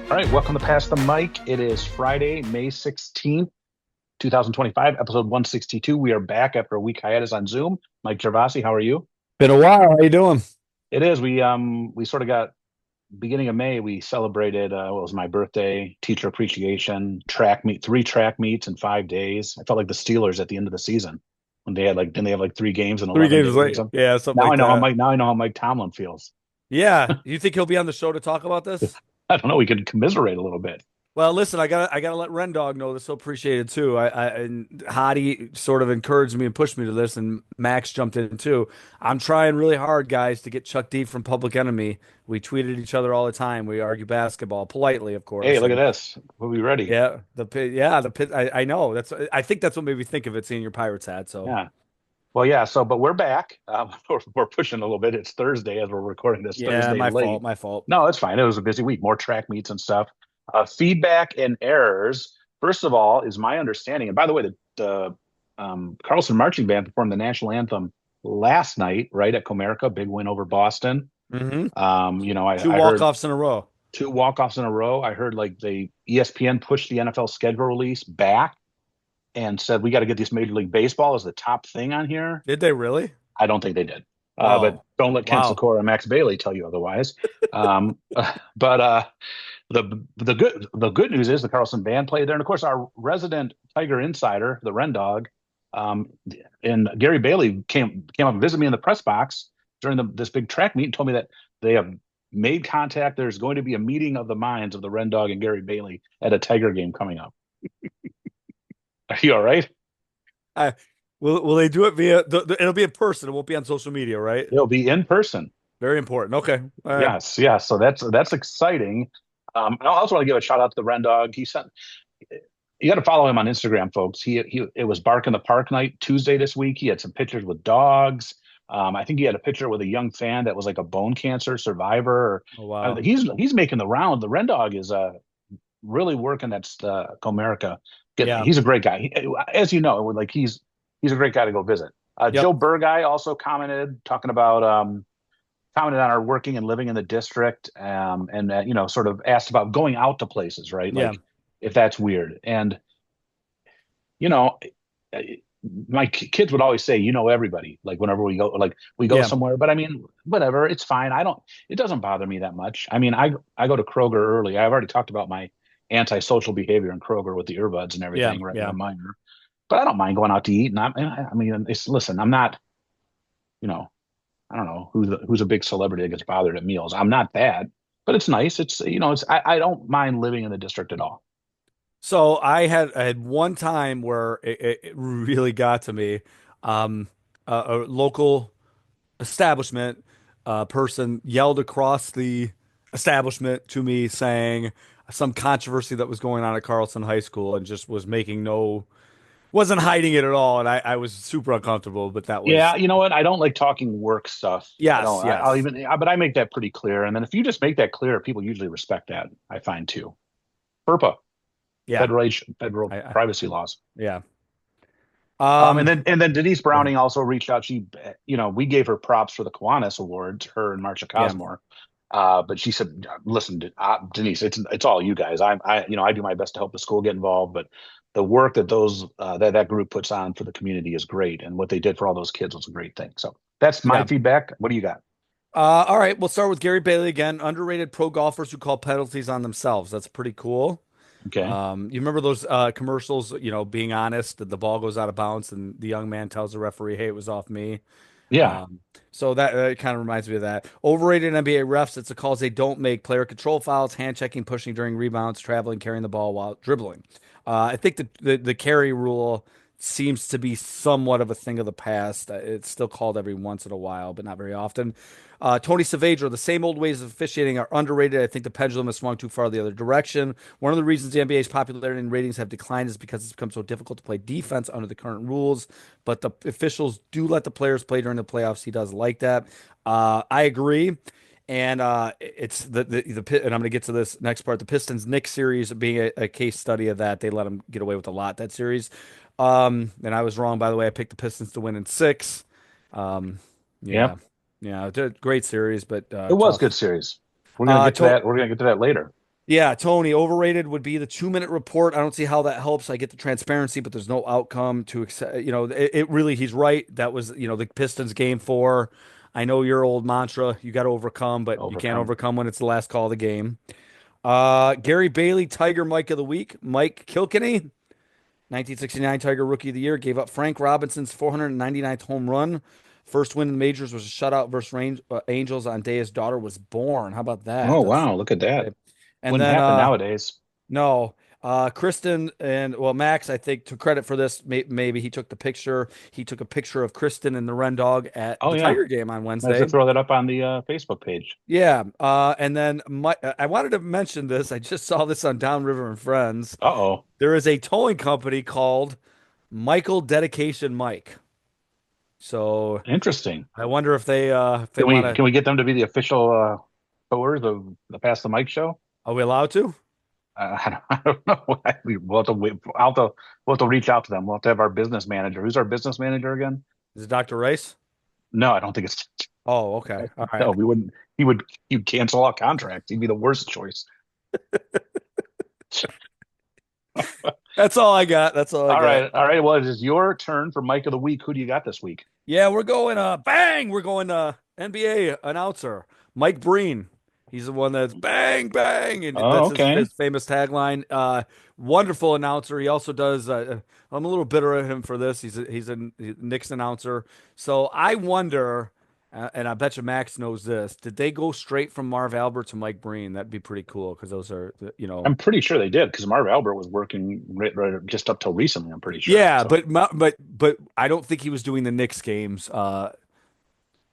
All right, welcome to Pass the Mic. It is Friday, May 16th, 2025, episode 162. We are back after a week hiatus on Zoom. Mike Gervasi, how are you? Been a while. How you doing? It is. We sort of got beginning of May, we celebrated what was my birthday, teacher appreciation, track meet, three track meets in 5 days. I felt like the Steelers at the end of the season when they had like didn't they have like three games in Three 11 games days or late. something. Yeah, something Now I like know how that. Mike Tomlin feels. Yeah. You think he'll be on the show to talk about this? I don't know, we could commiserate a little bit. Well, listen, I gotta let Ren Dog know this. So appreciated too. And Hottie sort of encouraged me and pushed me to this, and Max jumped in too. I'm trying really hard, guys, to get Chuck D from Public Enemy. We tweeted each other all the time. We argue basketball politely, of Hey, course. look at And this. We'll be ready. yeah, the pit. Yeah, the pit. I know. I think that's what made me think of it, seeing your Pirates hat. So Yeah. Well, yeah. But we're back. We're pushing a little bit. It's Thursday as we're recording this yeah, Thursday my fault. late. My fault. No, it's fine. It was a busy week. More track meets and stuff. Feedback and errors. First of all, is my understanding. And by the way, the Carlson Marching Band performed the national anthem last night, right at Comerica. Big win over Boston. Hmm. Two I heard walk-offs in a row. two walk-offs in a row. I heard like the ESPN pushed the NFL schedule release back and said we got to get this Major League Baseball as the top thing on here. Did they really? I don't think they did. But Oh, don't let Ken wow. Sikora and Max Bailey tell you otherwise. Um, but the good news is the Carlson band played there, and of course our resident Tiger insider, the Ren Dog, um, and Gary Bailey came up and visited me in the press box during this big track meet and told me that they have made contact. There's going to be a meeting of the minds of the Ren Dog and Gary Bailey at a Tiger game coming up. Are you all right? I, will they do it via it'll be in person. It won't be on social media, right? It'll be in person. Very important. Okay. All right. Yes, yes. So that's exciting. I also want to give a shout out to the Ren Dog. He sent you got to follow him on Instagram, folks. He it was Bark in the Park night Tuesday this week. He had some pictures with dogs. I think he had a picture with a young fan that was like a bone cancer survivor. Oh, wow. He's making the round. The Ren Dog is really working at Comerica. Yeah. He's a great guy. As you know, like he's a great guy to go visit. Yep. Joe Burguy also commented talking about commented on our working and living in the district, and sort of asked about going out to places, right? Yeah. Like if that's weird. And you know, my kids would always say, everybody. Like whenever we go, like we go Yeah. somewhere. But I mean, whatever, it's fine. I don't. It doesn't bother me that much. I mean, I go to Kroger early. I've already talked about my antisocial behavior in Kroger with the earbuds and Yeah. everything, right? When Yeah. I'm minor, but I don't mind going out to eat. And I mean, listen, I'm not, you know, I don't know who's a big celebrity that gets bothered at meals. I'm not that, but it's nice. I don't mind living in the district at all. So I had one time where it really got to me. Um, a local establishment person yelled across the establishment to me saying some controversy that was going on at Carlson High School and just was making no, wasn't hiding it at all. And I was super uncomfortable, but that Yeah, was, you know what? I don't like talking work stuff. I yes, don't. I'll yes. even, but I make that pretty clear. And then if you just make that clear, people usually respect that. I find too. FERPA, Yeah. federal I privacy laws. yeah. And Um, then Denise go ahead. Browning also reached out. We gave her props for the Kiwanis Awards, her and Marsha Yeah. Cosmore. But she said, "Listen, Denise, it's all you guys. I do my best to help the school get involved, but the work that that group puts on for the community is great, and what they did for all those kids was a great thing. So that's my Yeah. feedback. What do you got? All right, we'll start with Gary Bailey again. Underrated pro golfers who call penalties on themselves. That's pretty cool. Okay, You remember those commercials, being honest, that the ball goes out of bounds and the young man tells the referee, "Hey, it was off me." yeah, Um, so that kind of reminds me of that. Overrated NBA refs, it's the calls they don't make: player control fouls, hand checking, pushing during rebounds, traveling, carrying the ball while dribbling. I think the carry rule seems to be somewhat of a thing of the past. It's still called every once in a while, but not very often. Tony Saavedra, the same old ways of officiating are underrated. I think the pendulum has swung too far the other direction. One of the reasons the NBA's popularity and ratings have declined is because it's become so difficult to play defense under the current rules. But the officials do let the players play during the playoffs. He does like that. I agree. And it's and I'm going to get to this next part. The Pistons Knicks series being a case study of that. They let them get away with a lot that series. And I was wrong, by the way. I picked the Pistons to win in six. Um, yeah. yeah, yeah, great series, but It was a good tough. series. We're gonna Uh, get to to that. We're gonna get to that later. Yeah, Tony, overrated would be the 2 minute report. I don't see how that helps. I get the transparency, but there's no outcome to accept. It really, he's right. That was, the Pistons game 4. I know your old mantra, you got to overcome, but you can't Overcome. overcome when it's the last call of the game. Gary Bailey, Tiger Mike of the Week. Mike Kilkenny, 1969 Tiger Rookie of the Year, gave up Frank Robinson's 499th home run. First win in the majors was a shutout versus Angels on day his daughter was born. How about that? Oh That's wow, look at that. and Wouldn't then happen nowadays. no. Kristen and well, Max, I think took credit for this. Maybe he took the picture. He took a picture of Kristen and the Ren Dog at Oh the yeah. Tiger game on I have to Wednesday. throw that up on the Facebook page. Yeah. And then I wanted to mention this. I just saw this on Downriver and Friends. Uh-oh. There is a towing company called Michael Dedication Mike. So Interesting. I wonder if they Can want we to. can we get them to be the official towers of the Pass the Mike show? Are we allowed to? I don't know. We'll have to wait. We'll have to reach out to them. We'll have to have our business manager. Who's our business manager again? Is it Dr. Rice? No, I don't think it's. Oh, okay. All No, right. we wouldn't. He'd cancel all contracts. He'd be the worst choice. That's all I got. That's all I All got. right, all right. Well, it is your turn for Mike of the Week. Who do you got this week? Yeah, we're going bang, we're going NBA announcer Mike Breen. He's the one that's bang bang and Oh, that's his okay. famous tagline. Wonderful announcer. He also does I'm a little bitter at him for this. He's a Knicks announcer. So I wonder and I bet you Max knows this. Did they go straight from Marv Albert to Mike Breen? That'd be pretty cool because those are I'm pretty sure they did because Marv Albert was working right just up till recently. I'm pretty sure. yeah, So but I don't think he was doing the Knicks games.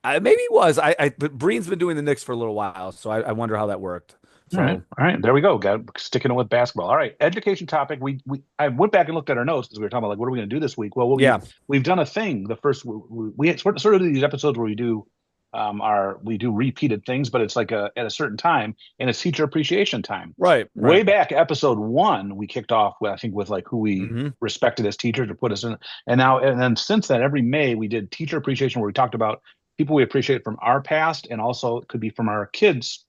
Maybe he was. But Breen's been doing the Knicks for a little while, so I wonder how that worked. So all right. There we go. Got sticking it with basketball. All right, education topic. We I went back and looked at our notes because we were talking about like what are we going to do this week. Well, yeah, we've done a thing. The first we sort of do these episodes where we do repeated things, but it's like at a certain time, and it's teacher appreciation time. right, Way right. back episode 1, we kicked off with I think with like who we Hmm. respected as teachers to put us in, and then since then every May we did teacher appreciation where we talked about people we appreciate from our past and also it could be from our kids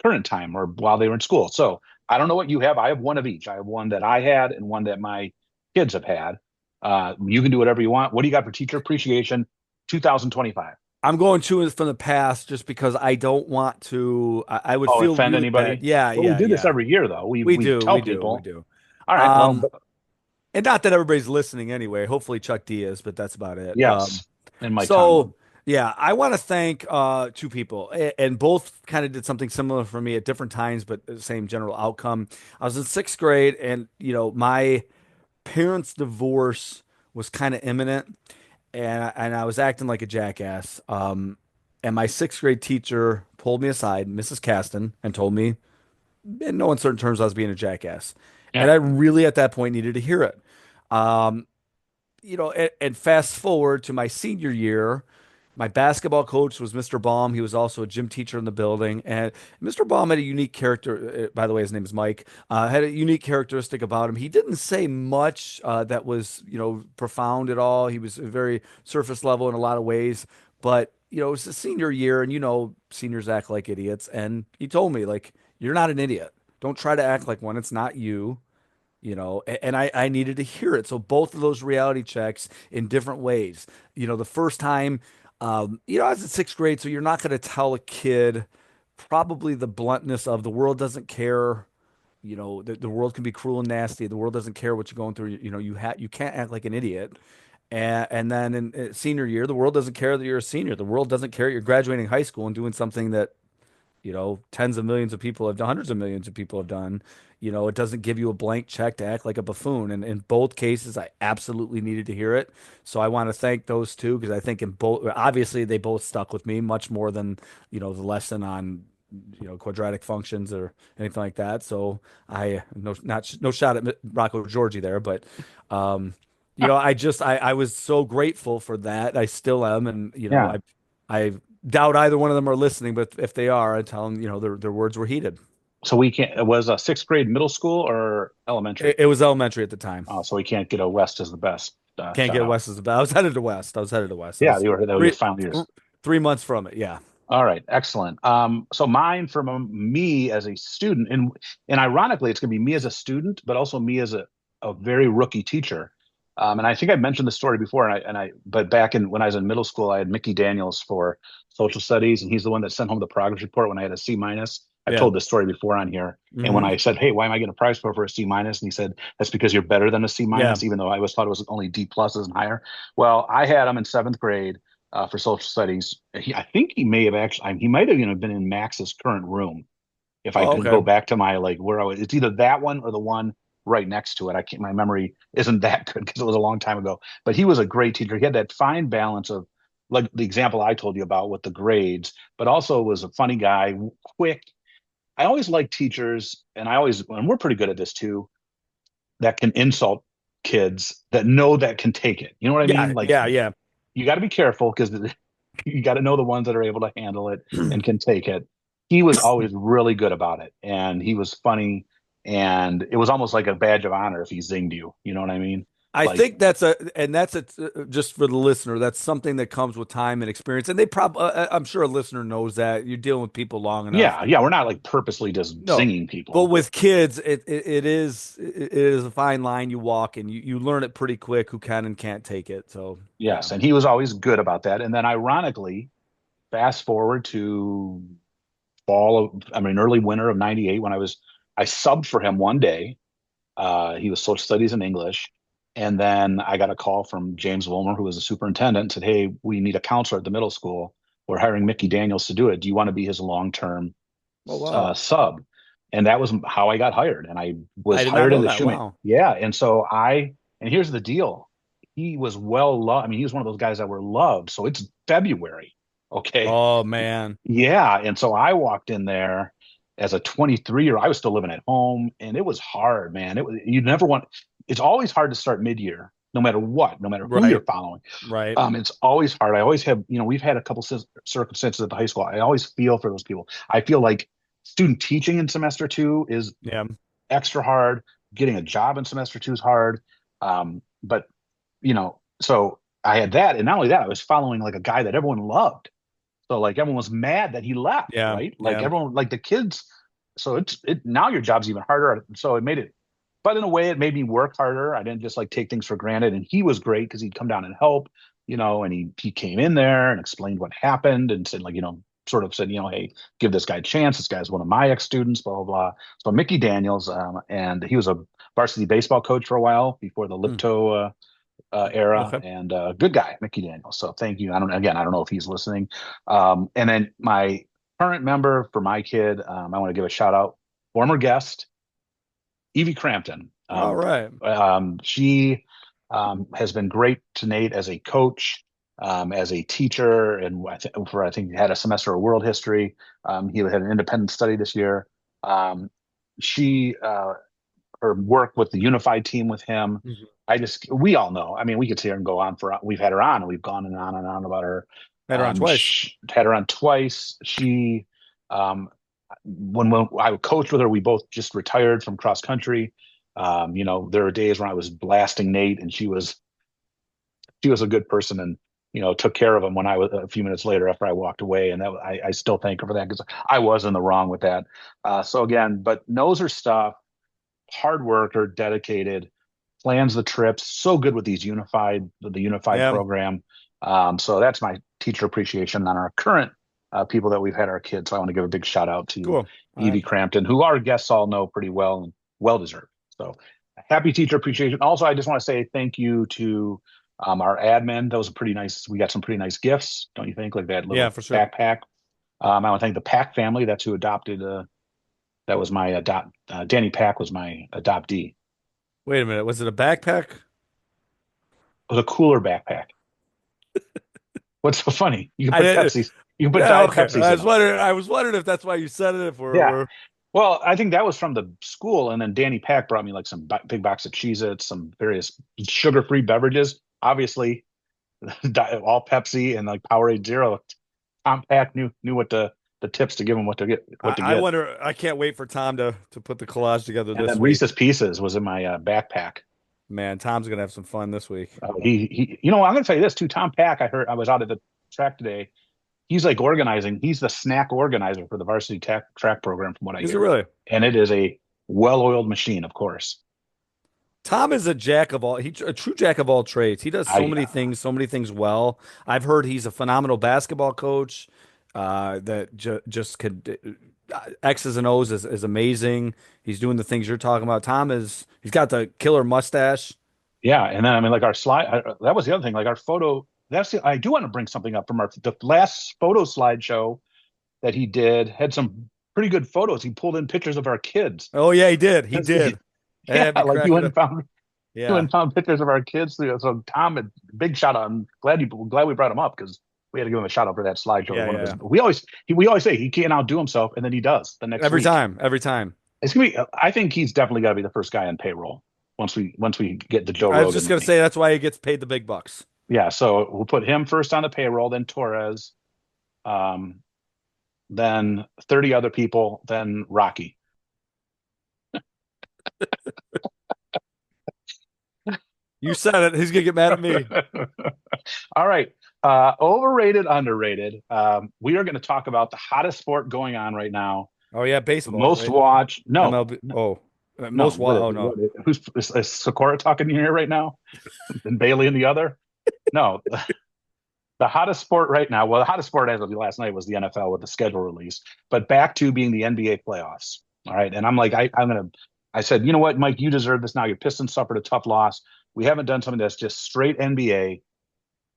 current time or while they were in school. So I don't know what you have. I have one of each. I have one that I had and one that my kids have had. You can do whatever you want. What do you got for teacher appreciation 2025? I'm going to from the past just because I don't want to. I would Oh, feel offend really bad. anybody? Yeah, Well, we yeah, do this yeah. every year though. We We we do, tell we do, we people. do. All right. Well, Um, and not that everybody's listening anyway. Hopefully Chuck D is, but that's about it. yes. And Mike So Tomlin. yeah, I want to thank two people, and both kind of did something similar for me at different times, but the same general outcome. I was in 6th grade, and my parents' divorce was kind of imminent, and I was acting like a jackass. And my 6th grade teacher pulled me aside, Mrs. Caston, and told me, in no uncertain terms, I was being a jackass, and Yeah. I really at that point needed to hear it. Um, and fast forward to my senior year, my basketball coach was Mr. Baum. He was also a gym teacher in the building. And Mr. Baum had a unique character. By the way, his name is Mike. Had a unique characteristic about him. He didn't say much that was, profound at all. He was very surface level in a lot of ways. But, it was the senior year, and seniors act like idiots. And he told me, like, you're not an idiot. Don't try to act like one. It's not you. And I needed to hear it. So both of those reality checks in different ways. The first time, I was in 6th grade, so you're not going to tell a kid probably the bluntness of the world doesn't care. The world can be cruel and nasty. The world doesn't care what you're going through. You can't act like an idiot. And then in senior year, the world doesn't care that you're a senior. The world doesn't care you're graduating high school and doing something that tens of millions of people have done, hundreds of millions of people have done. It doesn't give you a blank check to act like a buffoon. And in both cases, I absolutely needed to hear it. So I want to thank those two because I think in both, obviously, they both stuck with me much more than, the lesson on, quadratic functions or anything like that. So no shot at Rocco Georgie there, but, I was so grateful for that. I still am. And, Yeah. I doubt either one of them are listening, but if they are, I tell them, their words were heated. So we can't. It was a sixth grade middle school or It, elementary. it was elementary at the time. So we can't get a West as the best Can't shout get out. West as the best. I was headed to West. I was headed to West. I Yeah, was you were. That was your three final th years. 3 months from it. Yeah. All right, excellent. So mine from me as a student, and ironically, it's going to be me as a student, but also me as a very rookie teacher. And I think I mentioned the story before, but back in when I was in middle school, I had Mickey Daniels for social studies, and he's the one that sent home the progress report when I had a C minus. I've Yeah. told this story before on here, and when Hmm. I said, "Hey, why am I getting a prize for a C minus?" and he said, "That's because you're better than a C Yeah. minus," even though I always thought it was only D pluses and higher. Well, I had him in seventh grade for social studies. I think he may have actually, he might have even been in Max's current room. If I Oh, could go okay. back to my like where I was, it's either that one or the one right next to it. I can't, my memory isn't that good because it was a long time ago. But he was a great teacher. He had that fine balance of like the example I told you about with the grades, but also was a funny guy, quick. I always like teachers, and we're pretty good at this too, that can insult kids that know that can take it. You know what I Yeah. mean? Like Yeah. Yeah. you got to be careful because you got to know the ones that are able to handle it and can take it. He was always really good about it, and he was funny, and it was almost like a badge of honor if he zinged you. You know what I mean? I Like, think that's just for the listener. That's something that comes with time and experience. And I'm sure a listener knows that you're dealing with people long enough. yeah, yeah, we're not like purposely just No, zinging but people. with kids, it is a fine line you walk, and you learn it pretty quick who can and can't take it. So yeah. Yes, and he was always good about that. And then, ironically, fast forward to early winter of '98 when I subbed for him one day. He was social studies and English. And then I got a call from James Wilmer, who was the superintendent, and said, "Hey, we need a counselor at the middle school. We're hiring Mickey Daniels to do it. Do you want to be his long-term Oh wow, sub?" And that was how I got hired. And I I was did not hired in know the that. shoemate. Wow. Yeah. And here's the deal. He was well loved. I mean, he was one of those guys that were loved. So it's February. Okay. Oh man. Yeah. And so I walked in there as a 23-year. I was still living at home and it was hard, man. You never want, it's always hard to start mid-year, no matter what, no matter who you're Right. following. Right. It's always hard. I always have, we've had a couple circumstances at the high school. I always feel for those people. I feel like student teaching in semester two is Yeah. extra hard. Getting a job in semester two is hard. But so I had that, and not only that, I was following like a guy that everyone loved. So like everyone was mad that he left, Yeah. right? Like Yeah. everyone, like the kids. So it now your job's even harder. So it made it, but in a way, it made me work harder. I didn't just like take things for granted. And he was great because he'd come down and help, and he came in there and explained what happened and said like, sort of said, hey, give this guy a chance. This guy's one of my ex students, blah blah blah. So Mickey Daniels, and he was a varsity baseball coach for a while before the Hmm. Lipto era, Okay. and good guy, Mickey Daniels. So thank you. I don't know if he's listening. And then my current member for my kid, I want to give a shout out, former guest, Evie Crampton. All right. She has been great to Nate as a coach, as a teacher, and I think he had a semester of world history. He had an independent study this year. She Her work with the unified team with him. Mhm. We all know. I mean, we could sit here and go on we've had her on and we've gone and on about her. Met her on twice. Had her on twice. Um, when I coached with her, we both just retired from cross country. There were days when I was blasting Nate and she was a good person and, took care of him when I was a few minutes later after I walked away. And I still thank her for that because I was in the wrong with that. So again, but knows her stuff, hard worker, dedicated, plans the trips. So good with the unified Yeah. program. So that's my teacher appreciation on our current people that we've had our kids. So I want to give a big shout out to Cool. All Evie right. Crampton, who our guests all know pretty well and well deserved. So happy teacher appreciation. Also, I just want to say thank you to our admin. That was a pretty nice. We got some pretty nice gifts, don't you think? Like that Yeah, little for sure. backpack. I want to thank the Pack family. That's who adopted. That was my adopt. Danny Pack was my adoptee. Wait a minute. Was it a backpack? It was a cooler backpack. What's so funny? You can I put didn't. Pepsis. You can put Yeah. Diet Okay. Pepsis in them. I was wondering if that's why you said it. If Yeah. we're Well, I think that was from the school, and then Danny Pack brought me like some big box of Cheez-Its, some various sugar-free beverages. Obviously, all Pepsi and like Powerade Zero. Tom Pack knew what the tips to give him, what to I get. wonder. I can't wait for Tom to put the collage together And this then week. Reese's Pieces was in my backpack. Man, Tom's gonna have some fun this week. I'm going to tell you this too. Tom Pack, I heard I was out at the track today. he's like organizing. He's the snack organizer for the varsity track program, from what I Is it hear, really? and it is a well-oiled machine, of course. Tom is a jack of all, he's a true jack of all trades. He does I so many things well. I've heard he's a phenomenal basketball coach that just could X's and O's is amazing. He's doing the things you're talking about. He's got the killer mustache. Yeah, and then I mean, like our slide. That was the other thing. Like our photo. I do want to bring something up from our the last photo slideshow that he did had some pretty good photos. He pulled in pictures of our kids. Oh yeah, he did. He Yeah, did. That had me like you cracking went up. and found you went Yeah. and found pictures of our kids. So Tom, big shout out. I'm glad we brought him up because we had to give him a shout out for that slideshow. It was Yeah, one of his. yeah. We always say he can't outdo himself, and then he does the next Every week. time, every time. It's gonna be. I think he's definitely got to be the first guy on payroll once we get the Joe I was Rogan just gonna money. say that's why he gets paid the big bucks. Yeah, so we'll put him first on the payroll, then Torres, um, then 30 other people, then Rocky. You said it. He's gonna get mad at me. All right. Overrated, underrated. We are going to talk about the hottest sport going on right now. Oh yeah, The baseball, most right? watched. No, MLB. Oh, no. most wa What? Oh no. Who's is Sakura talking in your ear right now? And Bailey in the other? No. The hottest sport right now. Well, the hottest sport as of last night was the NFL with the schedule release, but back to being the NBA playoffs. All right. And I'm like, I said, you know what, Mike, you deserve this now. Your Pistons suffered a tough loss. We haven't done something that's just straight NBA.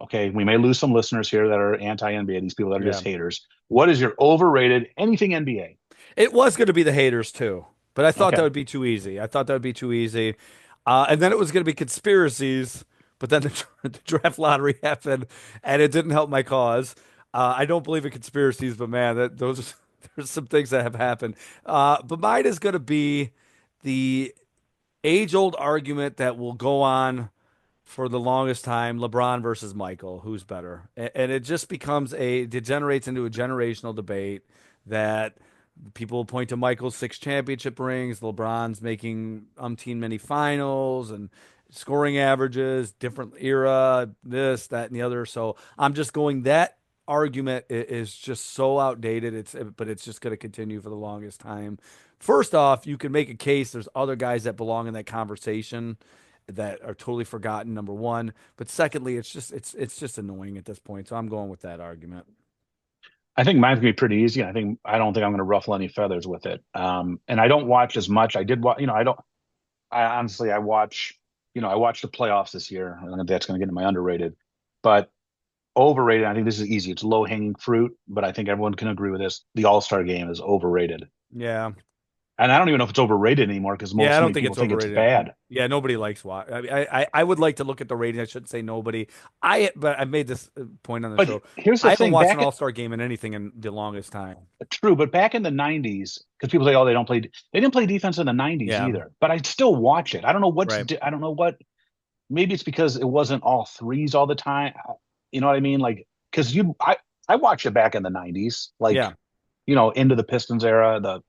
Okay. We may lose some listeners here that are anti NBA, these people that are Yeah. just haters. What is your overrated anything NBA? It was going to be the haters too, but I thought that Okay. would be too easy. I thought that would be too easy. And then it was going to be conspiracies, but then the draft lottery happened and it didn't help my cause. I don't believe in conspiracies, but man, there's some things that have happened. But mine is going to be the age-old argument that will go on for the longest time, LeBron versus Michael, who's better? And it just degenerates into a generational debate that people point to Michael's 6 championship rings, LeBron's making umpteen many finals and scoring averages, different era, this, that, and the other. So I'm just going that argument is just so outdated. But it's just going to continue for the longest time. First off, you can make a case there's other guys that belong in that conversation that are totally forgotten, number one. But secondly, it's just annoying at this point. So I'm going with that argument. I think mine's gonna be pretty easy. I don't think I'm gonna ruffle any feathers with it. And I don't watch as much. I did watch, I don't I honestly I watch, I watched the playoffs this year. I think that's gonna get into my underrated. But overrated, I think this is easy. It's low hanging fruit, but I think everyone can agree with this. The All-Star game is overrated. Yeah. And I don't even know if it's overrated anymore because Yeah, I so don't many think people it's think it's overrated. bad. Yeah, nobody likes watch. I would like to look at the rating. I shouldn't say nobody. But I made this point on the But show. here's the I haven't thing, watched an All-Star game in anything in the longest time. true, but back in the 90s, because people say, oh, they didn't play defense in the 90s Yeah, either. But I'd still watch it. right. I don't know what, maybe it's because it wasn't all threes all the time. You know what I mean? Like, because I watched it back in the 90s, like, Yeah, into the Pistons era, the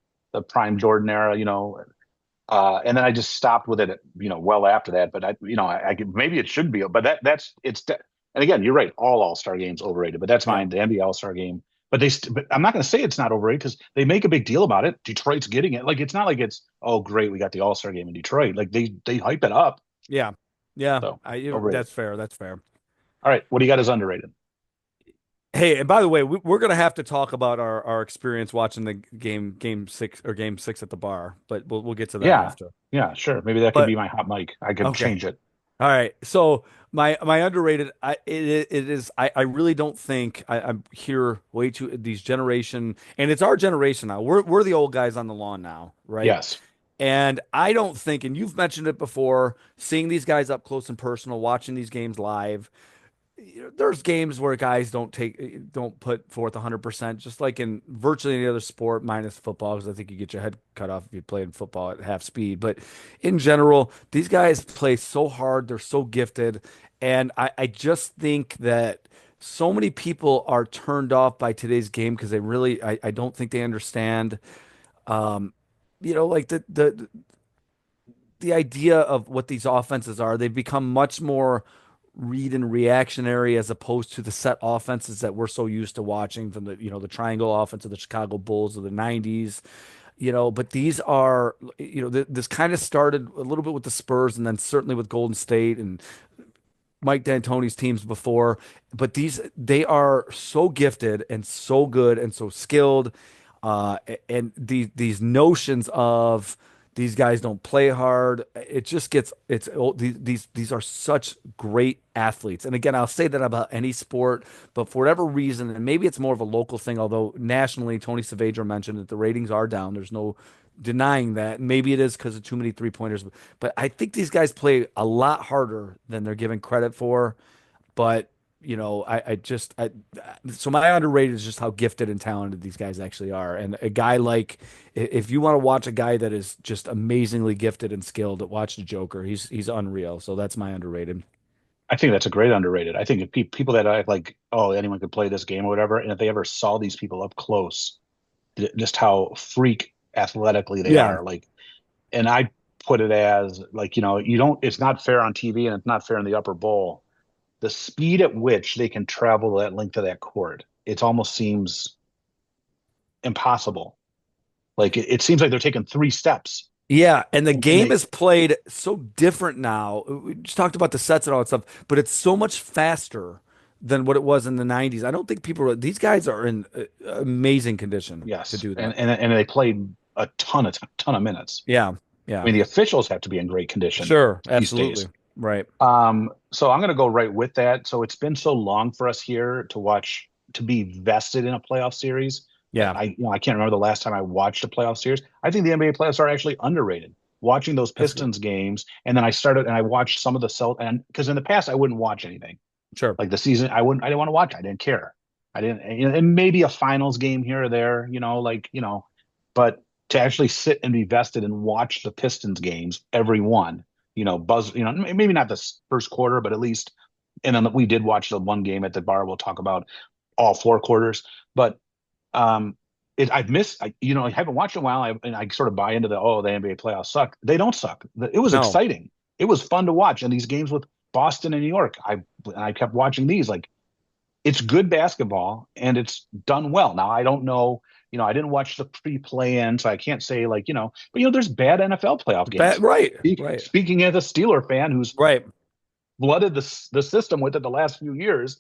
prime Jordan era, and then I just stopped with it, well after that. But maybe it should be, but and again, you're right. All-Star games overrated, but that's yeah, fine. The NBA All-Star game, but I'm not going to say it's not overrated because they make a big deal about it. Detroit's getting it. Like it's not like it's oh great, we got the All-Star game in Detroit. Like they hype it up. yeah, yeah. So That's overrated. fair. That's fair. All right, what do you got as underrated? Hey, and by the way, we're gonna have to talk about our experience watching the game six at the bar, but we'll get to that Yeah, after. yeah, sure. Maybe that could But be my hot mic. I could okay. change it. All right. So my underrated it is I really don't think I'm here way too these generation and it's our generation now. We're the old guys on the lawn now, right? Yes. And I don't think, and you've mentioned it before, seeing these guys up close and personal, watching these games live, there's games where guys don't put forth 100%, just like in virtually any other sport, minus football, because I think you get your head cut off if you play in football at half speed. But in general, these guys play so hard, they're so gifted, and I just think that so many people are turned off by today's game because I don't think they understand, um, like the idea of what these offenses are. They've become much more read and reactionary as opposed to the set offenses that we're so used to watching from the triangle offense of the Chicago Bulls of the 90s. But these are, this kind of started a little bit with the Spurs and then certainly with Golden State and Mike D'Antoni's teams before, but they are so gifted and so good and so skilled, and these notions of these guys don't play hard. It just gets these are such great athletes. And again, I'll say that about any sport, but for whatever reason, and maybe it's more of a local thing, although nationally, Tony Saavedra mentioned that the ratings are down. There's no denying that. Maybe it is because of too many three pointers, but I think these guys play a lot harder than they're given credit for. But so my underrated is just how gifted and talented these guys actually are. And a guy like, if you want to watch a guy that is just amazingly gifted and skilled, watch the Joker. He's unreal. So that's my underrated. I think that's a great underrated. I think if people that act like, oh, anyone could play this game or whatever, and if they ever saw these people up close, just how freak athletically they Yeah. are, like, and I put it as like, you don't, it's not fair on TV and it's not fair in the upper bowl. The speed at which they can travel that length of that court, it almost seems impossible. Like it seems like they're taking three steps, Yeah, and the and game they, is played so different now. We just talked about the sets and all that stuff, but it's so much faster than what it was in the 90s. I don't think these guys are in amazing condition to yes, do and that. they played a ton of minutes. Yeah, I yeah. mean, the officials have to be in great condition Sure, these days. absolutely. Right. So I'm going to go right with that. So it's been so long for us here to be vested in a playoff series that Yeah, I can't remember the last time I watched a playoff series. I think the NBA playoffs are actually underrated. Watching those that's good. Pistons games, and then I started and I watched some of the and because in the past I wouldn't watch anything Sure. like the season. I didn't want to watch. I didn't care. I didn't, and maybe a finals game here or there, but to actually sit and be vested and watch the Pistons games, every one, maybe not the first quarter, but at least, and then we did watch the one game at the bar. We'll talk about all four quarters, but um, I've missed, I haven't watched in a while. And I sort of buy into the NBA playoffs suck. They don't suck. It was No. exciting. It was fun to watch. And these games with Boston and New York, I kept watching these. Like it's good basketball and it's done well. Now I don't know. I didn't watch the pre-play in, so I can't say like, but there's bad NFL playoff games. Right, right, Speaking as a Steeler fan who's right. flooded the system with it the last few years,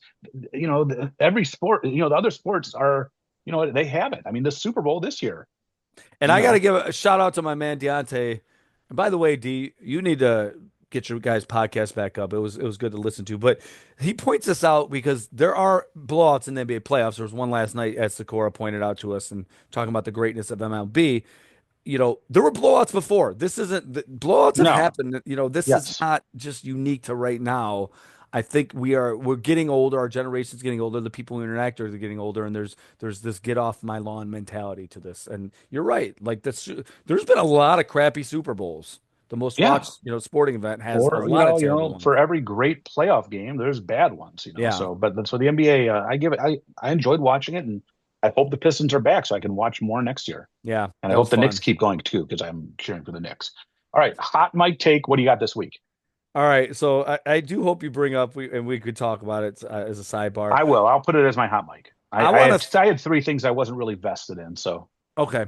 every sport, the other sports are, they have it. I mean, the Super Bowl this year, And you I got to know, give a shout out to my man Deontay. And by the way, D, you need to get your guys' podcast back up. It was good to listen to. But he points this out because there are blowouts in the NBA playoffs. There was one last night, as Sakura pointed out to us, and talking about the greatness of MLB. There were blowouts before. Blowouts have no, happened. This is yes, not just unique to right now. I think we're getting older. Our generation's getting older. The people who interact are getting older, and there's this get off my lawn mentality to this. And you're right. Like there's been a lot of crappy Super Bowls. The most yeah. watched, sporting event has a For lot of terrible ones. for every great playoff game, there's bad ones. Yeah, So the NBA, I enjoyed watching it, and I hope the Pistons are back so I can watch more next year. yeah, And I that hope was the Knicks fun. keep going too, because I'm cheering for the Knicks. All right, hot mic take. What do you got this week? All right, so I do hope you bring up and we could talk about it as a sidebar. I will. I'll put it as my hot mic. I want to. I had three things I wasn't really vested in. So Okay.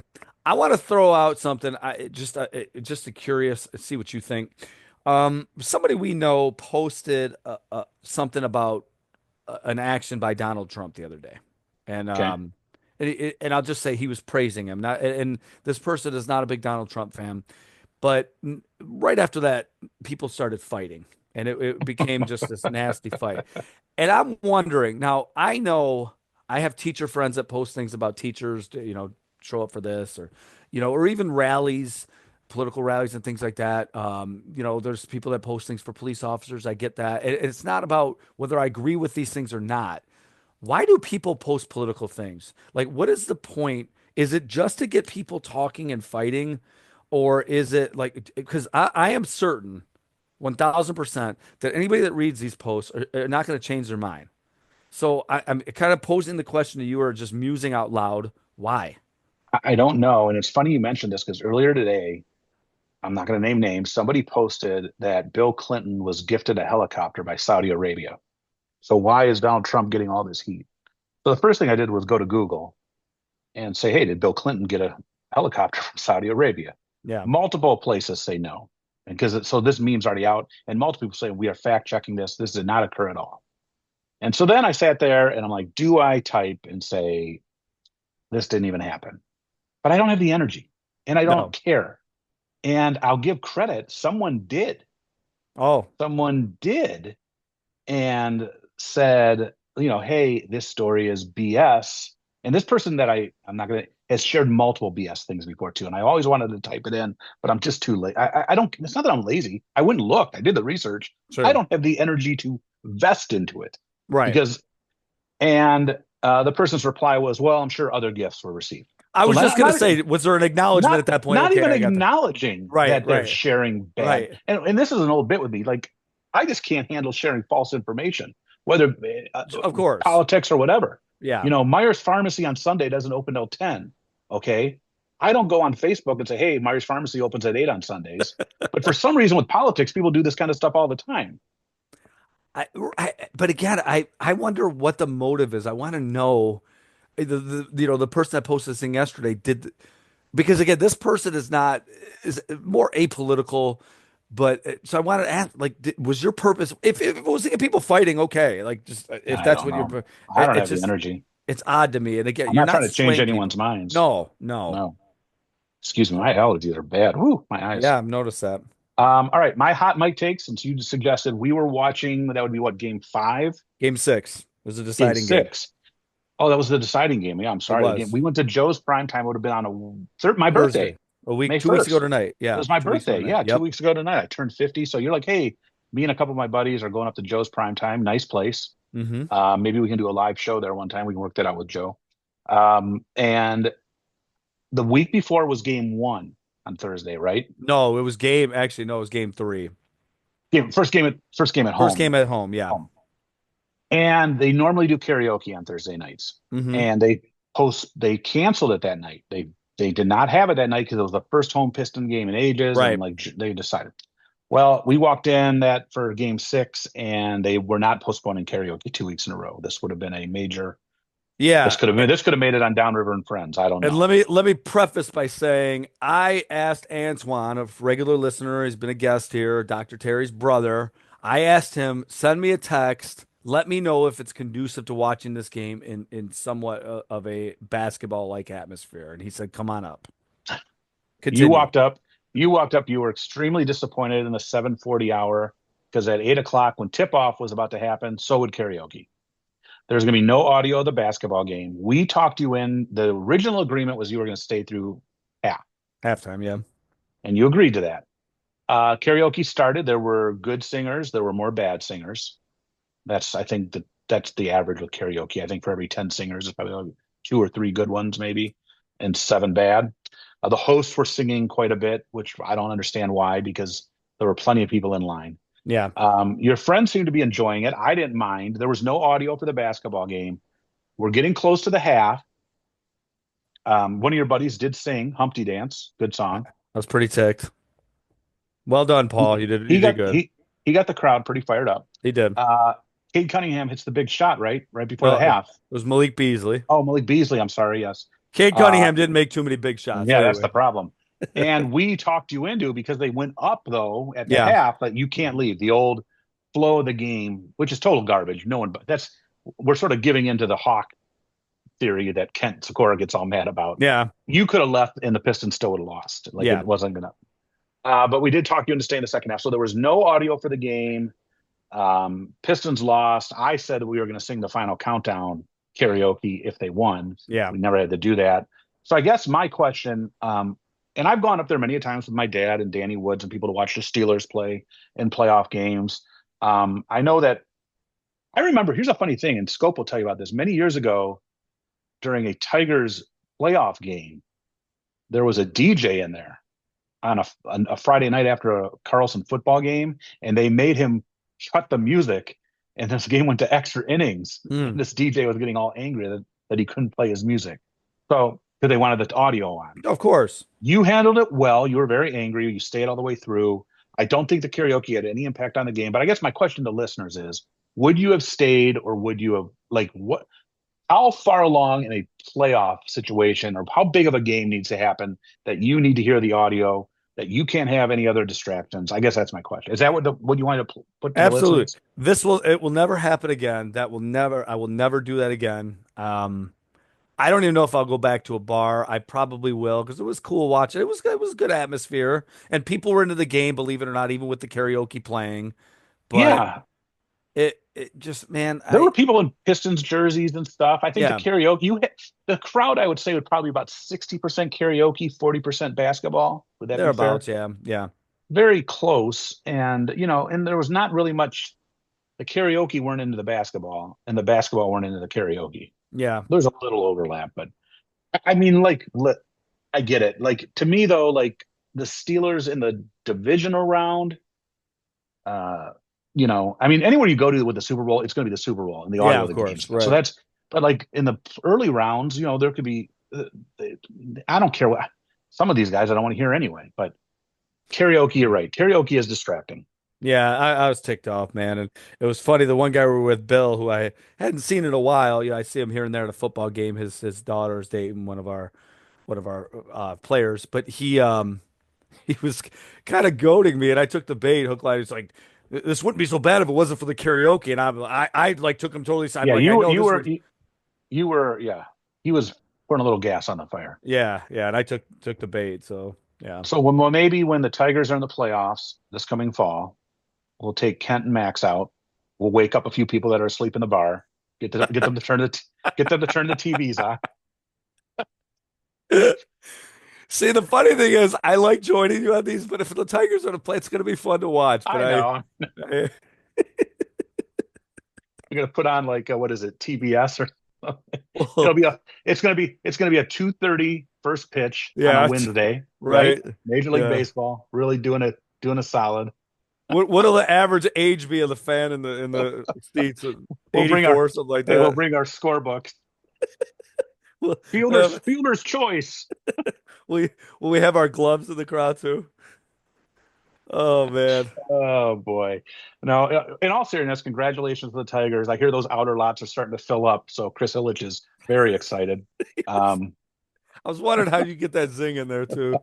I want to throw out something. Just a curious, see what you think. Somebody we know posted something about an action by Donald Trump the other day, and okay, and I'll just say he was praising him. Not, and this person is not a big Donald Trump fan, but right after that, people started fighting, and it became just this nasty fight. And I'm wondering now. I know I have teacher friends that post things about teachers, show up for this or even rallies, political rallies and things like that. There's people that post things for police officers. I get that. It's not about whether I agree with these things or not. Why do people post political things? Like, what is the point? Is it just to get people talking and fighting? Or is it like, because I am certain 1000% that anybody that reads these posts are not going to change their mind. So I'm kind of posing the question to you or just musing out loud. Why? I don't know. And it's funny you mentioned this because earlier today I'm not going to name names. Somebody posted that Bill Clinton was gifted a helicopter by Saudi Arabia. So why is Donald Trump getting all this heat? So the first thing I did was go to Google and say, hey, did Bill Clinton get a helicopter from Saudi Arabia? Yeah. Multiple places say no. And because so this meme's already out, and multiple people say we are fact checking this. This did not occur at all. And so then I sat there and I'm like, do I type and say this didn't even happen? But I don't have the energy and I don't No. care. And I'll give credit. Someone did. Oh, Someone did and said, hey, this story is BS. And this person that I'm not gonna has shared multiple BS things before too. And I always wanted to type it in, but I'm just too late. I don't. It's not that I'm lazy. I wouldn't look. I did the research. I sure. don't have the energy to vest into it Right. because. And the person's reply was, "Well, I'm sure other gifts were received." I So was just not gonna not say, was there an acknowledgement at not that point? not Okay, even I got that. acknowledging Right, that they're right, sharing bad. right. And this is an old bit with me. Like I just can't handle sharing false information, whether Of course. politics or whatever. Yeah. Myers Pharmacy on Sunday doesn't open till 10. Okay. I don't go on Facebook and say, hey, Myers Pharmacy opens at 8 on Sundays. But for some reason with politics, people do this kind of stuff all the time. But again, I wonder what the motive is. I want to know the person that posted this thing yesterday because again, this person is more apolitical. But so I wanted to ask, like, was your purpose if it was to get people fighting, okay, like just if I that's don't what know. you're, I don't it's have the just energy. it's odd to me. And again, I'm you're not not trying to change swaying anyone's people. minds. No, no. No. Excuse me. My allergies are bad. Whoo, my eyes. Yeah, I've noticed that. All right, my hot mic take, since you suggested we were watching, that would be what, game five? Game six was a Game deciding game. six. Oh, that was the deciding game. Yeah, I'm It sorry. The game was we went to Joe's prime time would have been on my birthday, Thursday, a week, May 2 weeks ago 1st. tonight. It Yeah, was my 2 weeks ago birthday. tonight. Yeah, two Yep. weeks ago tonight. I turned 50. So you're like, hey, me and a couple of my buddies are going up to Joe's prime time. Nice place. Hmm. Maybe we can do a live show there one time. We can work that out with Joe. And the week before was game one on Thursday, right? No, it was game. Actually, no, it was game three. First game at First home. game at home. Yeah. Home. And they normally do karaoke on Thursday nights. Hmm. And they canceled it that night. They did not have it that night because it was the first home Piston game in ages, and Right. like they decided. Well, we walked in that for game six, and they were not postponing karaoke 2 weeks in a row. This would have been a major. Yeah. This could have made it on Downriver and Friends. I don't And know. let me preface by saying I asked Antoine, a regular listener, he's been a guest here, Dr. Terry's brother. I asked him, send me a text, let me know if it's conducive to watching this game in somewhat of a basketball like atmosphere. And he said, come on up. You Continue. walked up. You walked up. You were extremely disappointed in the 7:40 hour because at 8 o'clock, when tip off was about to happen, so would karaoke. There's going to be no audio of the basketball game. We talked you in. The original agreement was you were going to stay through half, Halftime, yeah. and you agreed to that. Karaoke started. There were good singers. There were more bad singers. I think that's the average with karaoke. I think for every 10 singers, there's probably only two or three good ones, maybe, and seven bad. The hosts were singing quite a bit, which I don't understand why, because there were plenty of people in line. Yeah. Your friends seemed to be enjoying it. I didn't mind. There was no audio for the basketball game. We're getting close to the half. One of your buddies did sing Humpty Dance. Good I song. was pretty ticked. Well done, Paul. He, You he did got good. he got the crowd pretty fired up. He did. Uh, Cade Cunningham hits the big shot right before the Well, it half. was Malik Beasley. Oh, Malik Beasley. I'm sorry. Yes. Cade Uh, Cunningham didn't make too many big shots yeah, that's anyway. the problem. And we talked you into because they went up though at the Yeah. half that you can't leave the old flow of the game, which is total garbage. No one, but we're sort of giving into the Hawk theory that Kent Sikora gets all mad about. Yeah. You could have left and the Pistons still would have lost. Like Yeah. it wasn't gonna. But we did talk you into staying the second half, so there was no audio for the game. Pistons lost. I said we were going to sing the final countdown karaoke if they won. Yeah. We never had to do that. So I guess my question, and I've gone up there many times with my dad and Danny Woods and people to watch the Steelers play in playoff games. I know that I remember. Here's a funny thing, and Scope will tell you about this. Many years ago, during a Tigers playoff game, there was a DJ in there on a Friday night after a Carlson football game, and they made him cut the music. And this game went to extra innings. And Mm. this DJ was getting all angry that he couldn't play his music. So because they wanted the audio on. Of course. You handled it well. You were very angry. You stayed all the way through. I don't think the karaoke had any impact on the game. But I guess my question to listeners is, would you have stayed or would you have like what how far along in a playoff situation or how big of a game needs to happen that you need to hear the audio, that you can't have any other distractions? I guess that's my question. Is that what you wanted to put to the Absolutely. listeners? It will never happen again. I will never do that again. I don't even know if I'll go back to a bar. I probably will because it was cool watching. It was good atmosphere and people were into the game, believe it or not, even with the karaoke playing. But Yeah. it just, man, There were people in Pistons jerseys and stuff. I think the yeah, karaoke, the crowd, I would say, would probably be about 60% karaoke, 40% basketball. Would that be fair? thereabouts, yeah, yeah, Very close. And, and there was not really much, the karaoke weren't into the basketball, and the basketball weren't into the karaoke. yeah, There's a little overlap, but I mean, like, I get it. Like, to me, though, like the Steelers in the divisional round, uh, I mean, anywhere you go to with the Super Bowl, it's going to be the Super Bowl and the yeah, audio of of the games. course, So right. that's, but like in the early rounds, there could be, I don't care what some of these guys I don't want to hear anyway. But karaoke, you're right. Karaoke is distracting. Yeah, I was ticked off, man. And it was funny. The one guy we were with, Bill, who I hadn't seen in a while. I see him here and there at a football game. His daughter's dating one of our players, but he was kind of goading me, and I took the bait, hook, line. He's like, "This wouldn't be so bad if it wasn't for the karaoke." And I like took him totally side. Yeah, Like, I you know you this were would, you were yeah. He was pouring a little gas on the fire. yeah, yeah. And I took the bait. So yeah, So maybe when the Tigers are in the playoffs this coming fall, we'll take Kent and Max out. We'll wake up a few people that are asleep in the bar. Get them to turn the TVs on. see, the funny thing is, I like joining you on these, but if the Tigers are to play, it's going to be fun to watch. But I know. I We're gonna put on like what is it, TBS or something. It'll well, be a it's gonna be a 2:30 first pitch on a yeah, Wednesday, right? right, Major League yeah. Baseball, really doing a solid. What'll the average age be of the fan in the seats? We'll bring 84, our something like Hey, we'll that. bring our scorebooks. Will, Fielder's will, Fielder's choice. will we have our gloves in the crowd too? Oh man. Oh boy. No, in all seriousness, congratulations to the Tigers. I hear those outer lots are starting to fill up, so Chris Ilitch is very excited. Um, I was wondering how you get that zing in there too.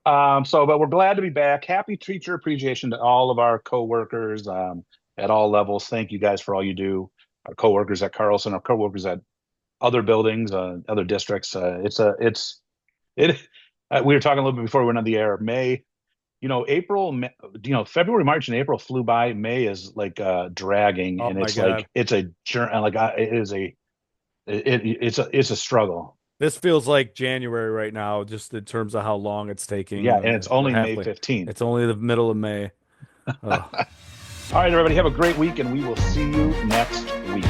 but we're glad to be back. Happy Teacher Appreciation to all of our coworkers at all levels. Thank you guys for all you do. Our coworkers at Carlson, our coworkers at other buildings, other districts. It. We were talking a little bit before we went on the air. February, March, and April flew by. May is like dragging, Oh and my it's God. like it's a journey. Like it is it's a struggle. This feels like January right now, just in terms of how long it's taking. Yeah, and it's We're only May halfway. 15th. It's only the middle of May. Oh. All right, everybody, have a great week, and we will see you next week.